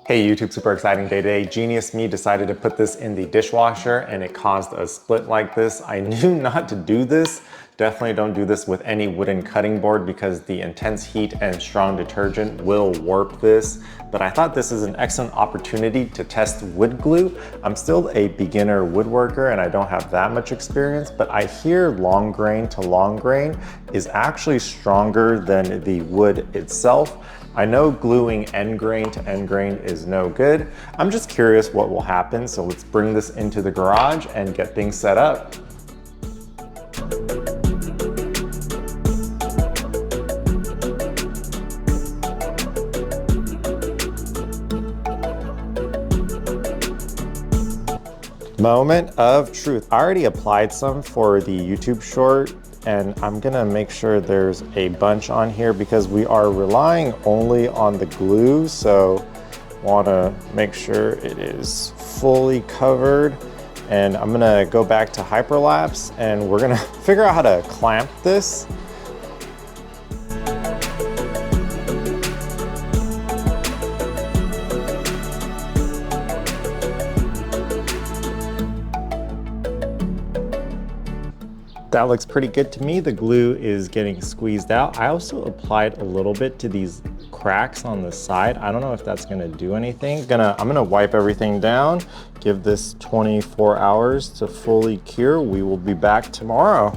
Hey YouTube, super exciting day today. Genius me decided to put this in the dishwasher and it caused a split like this. I knew not to do this. Definitely don't do this with any wooden cutting board because the intense heat and strong detergent will warp this. But I thought this is an excellent opportunity to test wood glue. I'm still a beginner woodworker and I don't have that much experience, but I hear long grain to long grain is actually stronger than the wood itself. I know gluing end grain to end grain is no good. I'm just curious what will happen, so let's bring this into the garage and get things set up. Moment of truth. I already applied some for the YouTube short, and I'm gonna make sure there's a bunch on here because we are relying only on the glue, so wanna make sure it is fully covered. And I'm gonna go back to hyperlapse and we're gonna figure out how to clamp this. That looks pretty good to me. The glue is getting squeezed out. I also applied a little bit to these cracks on the side. I don't know if that's gonna do anything. I'm gonna wipe everything down, give this 24 hours to fully cure. We will be back tomorrow.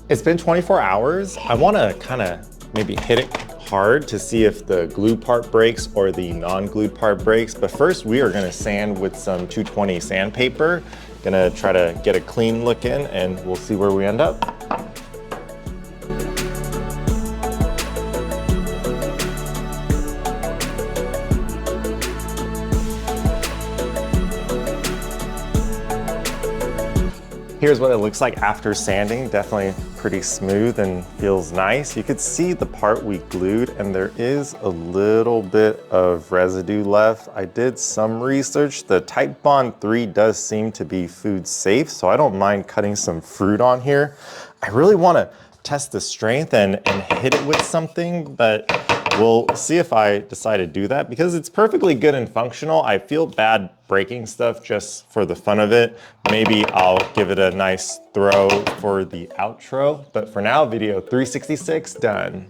It's been 24 hours. I wanna kinda maybe hit it hard to see if the glue part breaks or the non-glued part breaks. But first we are gonna sand with some 220 sandpaper. Gonna try to get a clean look in and we'll see where we end up. Here's what it looks like after sanding. Definitely pretty smooth and feels nice. You could see the part we glued and there is a little bit of residue left. I did some research. The Titebond 3 does seem to be food safe, so I don't mind cutting some fruit on here. I really wanna test the strength and hit it with something, but we'll see if I decide to do that because it's perfectly good and functional. I feel bad breaking stuff just for the fun of it. Maybe I'll give it a nice throw for the outro, but for now, video 366 done.